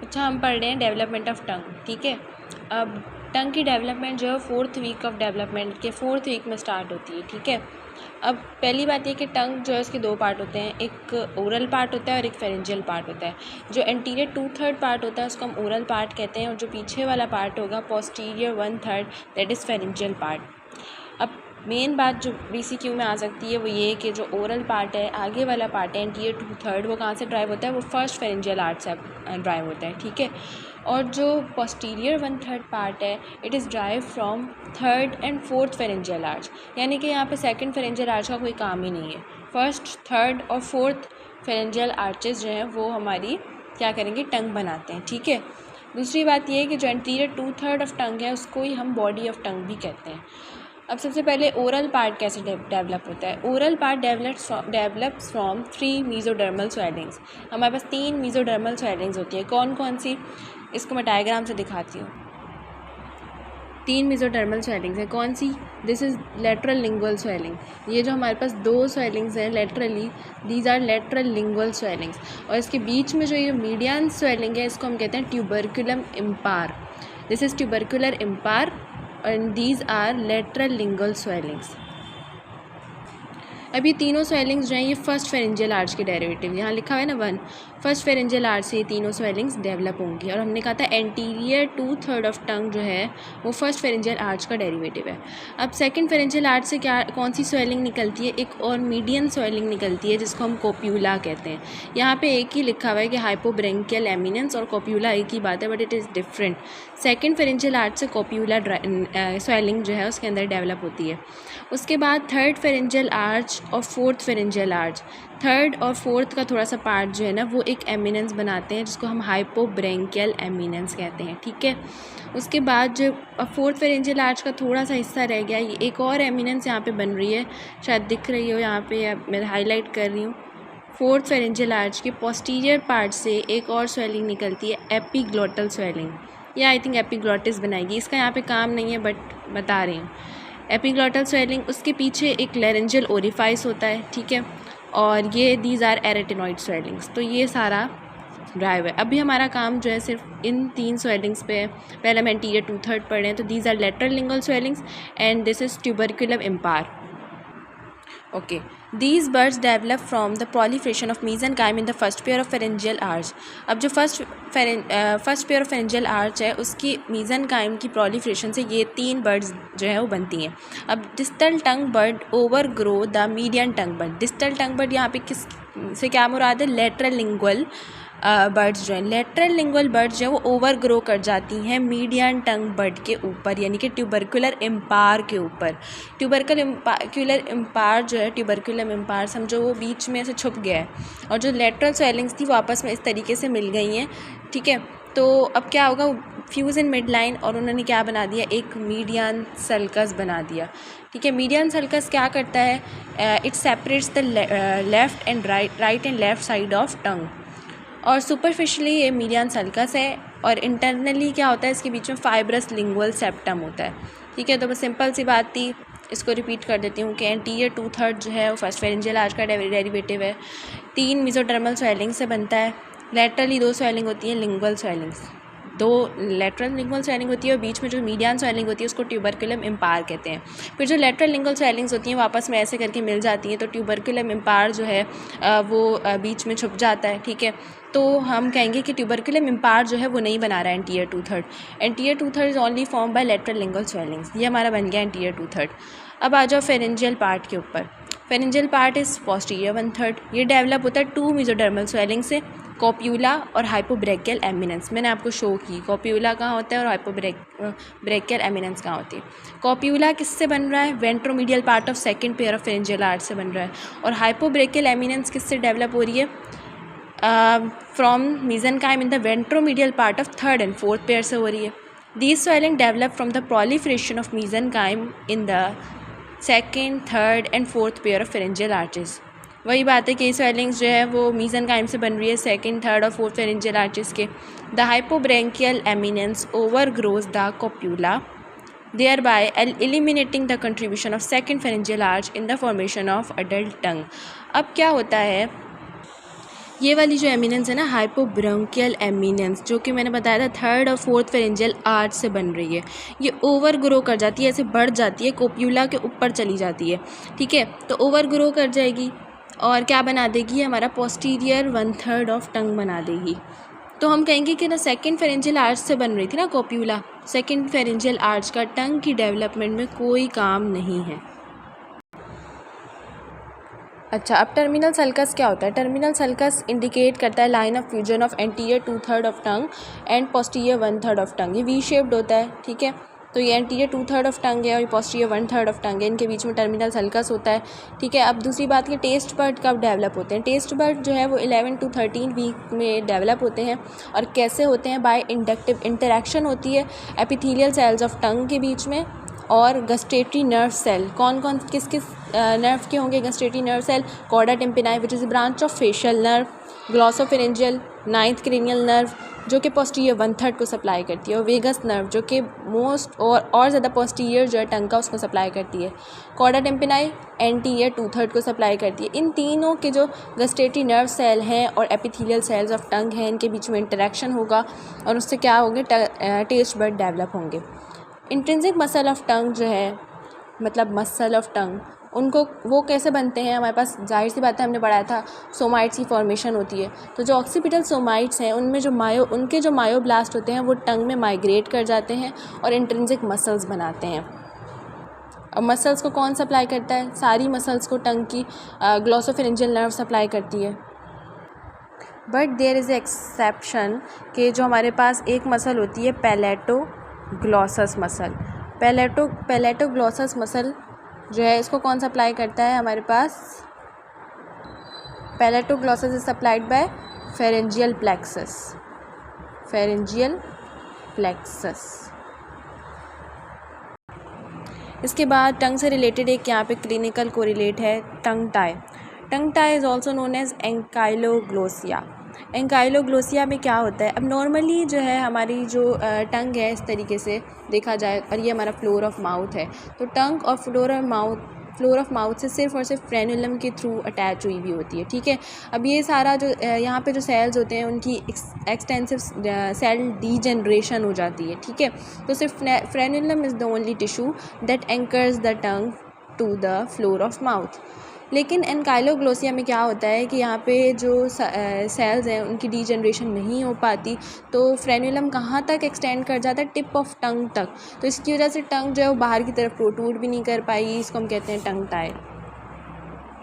अच्छा, हम पढ़ रहे हैं डेवलपमेंट ऑफ टंग, ठीक है। अब टंग की डेवलपमेंट जो है 4th वीक ऑफ डेवलपमेंट के 4th वीक में स्टार्ट होती है, ठीक है। अब पहली बात ये कि टंग जो है उसके दो पार्ट होते हैं, एक ओरल पार्ट होता है और एक फेरेंजियल पार्ट होता है। जो एंटीरियर 2/3 पार्ट होता है उसको हम ओरल पार्ट कहते हैं, और जो पीछे वाला पार्ट होगा posterior 1/3, that is pharyngeal part. अब मेन बात जो BCQ में आ सकती है वो ये कि जो ओरल पार्ट है, आगे वाला पार्ट है एंटीरियर 2/3, वो कहाँ से ड्राइव होता है, वो फर्स्ट फेरेंजियल आर्च से ड्राइव होता है, ठीक है। और जो पोस्टीरियर 1/3 पार्ट है, it is drive from 3rd and 4th pharyngeal arch, यानी कि यहाँ पे सेकंड फेरेंजियल आर्च का कोई काम ही नहीं है। फर्स्ट, थर्ड और फोर्थ फेरेंजियल आर्चेस जो हैं वो हमारी क्या करेंगे, टंग बनाते हैं, ठीक है। दूसरी बात ये है कि जो एंटीरियर 2/3 ऑफ टंग है उसको ही हम बॉडी ऑफ टंग भी कहते हैं। अब सबसे पहले ओरल पार्ट कैसे डेवलप होता है। Oral part develops from 3 mesodermal swellings. हमारे पास 3 मीजोडर्मल स्वेलिंग्स होती है। कौन कौन सी, इसको मैं डायग्राम से दिखाती हूँ। 3 मीजोडर्मल स्वेलिंग्स है, कौन सी, this is lateral lingual swelling. ये जो हमारे पास 2 स्वेलिंग्स हैं laterally, these are lateral lingual swellings. और इसके बीच में जो ये मीडियन स्वेलिंग है इसको हम कहते हैं tuberculum impar. This is tubercular impar and these are lateral lingual swellings। अब ये तीनों स्वेलिंग्स जो हैं ये फर्स्ट फेरेंजियल आर्च के डेरिवेटिव, यहाँ लिखा हुआ है ना 1, फर्स्ट फेरेंजियल आर्च से ये तीनों स्वेलिंग्स डेवलप होंगी। और हमने कहा था एंटीरियर 2/3 ऑफ टंग जो है वो फर्स्ट फेरेंजियल आर्च का डेरिवेटिव है। अब सेकंड फेरेंजियल आर्च से क्या कौन सी स्वेलिंग निकलती है, एक और मीडियन स्वेलिंग निकलती है जिसको हम कोप्यूला कहते हैं। यहाँ पे एक ही लिखा हुआ है कि हाइपोब्रेंकियल एमिनेंस और कोप्यूला एक ही बात है, but it is different. Second pharyngeal arch से कोप्यूला स्वेलिंग जो है उसके अंदर डेवलप होती है। उसके बाद थर्ड फेरेंजियल आर्च और फोर्थ फेरेंजियल आर्च, थर्ड और फोर्थ का थोड़ा सा पार्ट जो है ना वो एक एमिनेंस बनाते हैं जिसको हम हाइपोब्रेंकियल एमिनेंस कहते हैं, ठीक है। उसके बाद जो फोर्थ फेरेंजियल आर्च का थोड़ा सा हिस्सा रह गया, ये एक और एमिनेंस यहाँ पे बन रही है, शायद दिख रही हो यहाँ पे, मैं हाईलाइट कर रही हूँ। फोर्थ फेरेंजियल आर्च के पोस्टीरियर पार्ट से एक और स्वेलिंग निकलती है, एपिग्लोटल स्वेलिंग। या आई थिंक एपिग्लोटिस बनाएगी, इसका यहाँ पे काम नहीं है बट बता रही हूँ। एपिग्लोटल स्वेलिंग, उसके पीछे एक लेरेंजियल ओरिफाइस होता है, ठीक है। और ये दीज आर एरेटिनॉइड स्वेलिंग्स। तो ये सारा ड्राइव है। अभी हमारा काम जो है सिर्फ इन 3 स्वेलिंग्स पे है। पहले हम एंटीरियर 2/3 पढ़ रहे हैं, तो these are lateral lingual swellings and this is tuberculum impar. Okay, these birds develop from the proliferation of mesenchyme in the first pair of pharyngeal arch। अब जो first pair of pharyngeal arch है उसकी mesenchyme की proliferation से ये 3 birds जो है वो बनती हैं। अब distal tongue bird over grow the median tongue bird. Distal tongue bird यहाँ पे किस से क्या मुराद है, लेटरल लिंगुअल बर्ड्स जो हैं, लेटरल लिंगुअल बर्ड्स जो है वो ओवर ग्रो कर जाती हैं मीडियन टंग बर्ड के ऊपर, यानी कि ट्यूबरकुलर इम्पार के ऊपर। ट्यूबरकुलर इम्पार जो है, ट्यूबरकुलम इम्पार समझो वो बीच में से छुप गया है, और जो लेटरल स्वेलिंग्स थी वो आपस में इस तरीके से मिल गई हैं, ठीक है। तो अब क्या होगा, फ्यूज़ इन मिड लाइन, और उन्होंने क्या बना दिया, एक मीडियन सल्कस बना दिया, ठीक है। मीडियन सल्कस क्या करता है, it separates the left and right and left side of tongue. और सुपरफिशली ये मीडियन सल्कस है, और इंटरनली क्या होता है, इसके बीच में फाइब्रस लिंगुअल सेप्टम होता है, ठीक है। तो बस सिंपल सी बात थी, इसको रिपीट कर देती हूँ कि एंटीरियर 2/3 जो है वो फर्स्ट फेरेंजियल आर्च का डेरिवेटिव है, 3 मीजोडर्मल स्वेलिंग से बनता है। लेटरली 2 स्वेलिंग होती है, lingual swellings, 2 lateral lingual swelling होती है, और बीच में जो मीडियन स्वेलिंग होती है उसको ट्यूबरकुलम इम्पार कहते हैं। फिर जो लेटरल लिंगुअल स्वेलिंग्स होती हैं वो आपस में ऐसे करके मिल जाती हैं, तो ट्यूबरकुलम इम्पार जो है वो बीच में छुप जाता है, ठीक है। तो हम कहेंगे कि ट्यूबरकुलम इम्पार जो है वो नहीं बना रहा है anterior 2/3। Anterior 2/3 is only form by lateral lingual swellings. ये हमारा बन गया एंटीरियर 2/3। अब आ जाओ फेरेंजियल पार्ट के ऊपर। Pharyngeal part is posterior 1/3। ये डेवलप होता है 2 मीजोडर्मल स्वेलिंग से, कोप्यूला और हाइपोब्रेकियल एमिनेंस। मैंने आपको शो की कोप्यूला कहाँ होता है और हाइपोब्रेकियल एमिनेंस कहाँ होती है। कोप्यूला किससे बन रहा है, ventromedial part of second pair of pharyngeal arch से बन रहा है, और हाइपोब्रेकियल एमिनेंस किससे डेवलप हो रही है, from mesenchyme in the ventromedial part of 3rd and 4th pair से हो रही है। These swelling develop from the proliferation of mesenchyme in the 2nd, 3rd and 4th pair of pharyngeal arches। वही बात है कि स्वेलिंग्स जो है वो mesenchyme से बन रही है 2nd, 3rd और 4th pharyngeal arches के। The hypobranchial eminence overgrows the copula, thereby eliminating the contribution of 2nd pharyngeal arch in the formation of adult tongue। अब क्या होता है ये वाली जो एमिनेंस है ना हाइपोब्रोंकियल एमिनेंस, जो कि मैंने बताया था थर्ड और फोर्थ फेरेंजियल आर्च से बन रही है, ये ओवर ग्रो कर जाती है, ऐसे बढ़ जाती है, कोप्यूला के ऊपर चली जाती है। ठीक है, तो ओवर ग्रो कर जाएगी और क्या बना देगी, हमारा पोस्टीरियर 1/3 ऑफ टंग बना देगी। तो हम कहेंगे कि ना सेकंड फेरेंजियल आर्च से बन रही थी ना कोप्यूला, सेकंड फेरेंजियल आर्च का टंग की डेवलपमेंट में कोई काम नहीं है। अच्छा, अब टर्मिनल सल्कस क्या होता है? टर्मिनल सल्कस इंडिकेट करता है line of fusion of anterior 2/3 of tongue and posterior 1/3 of tongue. ये वी शेप्ड होता है। ठीक है, तो ये एंटीरियर 2/3 ऑफ टंग है और ये पोस्टीरियर 1/3 ऑफ टंग है, इनके बीच में टर्मिनल सल्कस होता है। ठीक है, अब दूसरी बात कि टेस्ट बर्ड कब डेवलप होते हैं? टेस्ट बर्ड जो है वो 11 to 13 वीक में डेवलप होते हैं। और कैसे होते हैं? बाय इंडक्टिव इंटरेक्शन होती है एपिथेलियल सेल्स ऑफ टंग के बीच में और गस्टेटरी नर्व सेल। कौन कौन किस किस नर्व के होंगे gustatory nerve cell? Chorda tympani which is branch of facial nerve, glossopharyngeal, 9th cranial nerve जो कि पोस्टीरियर 1/3 को सप्लाई करती है, और वेगस नर्व जो कि मोस्ट और ज़्यादा पोस्टीरियर जो है टंग का उसको सप्लाई करती है। कॉर्डा टिम्पेनाई एंटीरियर 2/3 को सप्लाई करती है। इन तीनों के जो गस्टेटरी नर्व सेल हैं और एपिथेलियल सेल्स ऑफ टंग हैं, इनके बीच में इंटरेक्शन होगा और उससे क्या होंगे? टेस्ट बर्ड डेवलप होंगे। इंट्रिंसिक मसल ऑफ टंग जो है, मतलब मसल ऑफ टंग, उनको वो कैसे बनते हैं? हमारे पास जाहिर सी बात है, हमने पढ़ाया था सोमाइट्स की फॉर्मेशन होती है। तो जो ऑक्सीपिटल सोमाइट्स हैं उनमें जो उनके जो मायोब्लास्ट होते हैं वो टंग में माइग्रेट कर जाते हैं और इंट्रिंसिक मसल्स बनाते हैं। और मसल्स को कौन सप्लाई करता है? सारी मसल्स को टंग की ग्लॉसोफेरेंजियल नर्व सप्लाई करती है। बट देयर इज़ एक्सेप्शन कि जो हमारे पास एक मसल होती है पैलेटोग्लॉसस मसल। पैलेटोग्लॉसस मसल जो है इसको कौन सप्लाई करता है? हमारे पास palatoglossus is supplied by pharyngeal plexus. Pharyngeal plexus. इसके बाद टंग से रिलेटेड एक यहाँ पे क्लिनिकल कोरिलेट है, tongue tie. Tongue tie is also known as ankyloglossia. Ankyloglossia में क्या होता है? अब नॉर्मली जो है हमारी जो टंग है, इस तरीके से देखा जाए, और ये हमारा फ्लोर ऑफ माउथ है, तो टंग और फ्लोर ऑफ माउथ से सिर्फ और सिर्फ फ्रेनुलम के थ्रू अटैच हुई हुई होती है। ठीक है, अब ये सारा जो यहाँ पे जो सेल्स होते हैं उनकी एक्सटेंसिव सेल डीजनरेशन हो जाती है। ठीक है, तो सिर्फ frenulum is the only tissue that anchors the tongue to the floor of mouth. लेकिन एंकाइलोग्लोसिया में क्या होता है कि यहाँ पे जो सेल्स हैं उनकी डीजनरेशन नहीं हो पाती, तो फ्रेनुलम कहाँ तक एक्सटेंड कर जाता है? टिप ऑफ टंग तक। तो इसकी वजह से टंग जो है वो बाहर की तरफ प्रोट्रूड भी नहीं कर पाई, इसको हम कहते हैं टंग टाई।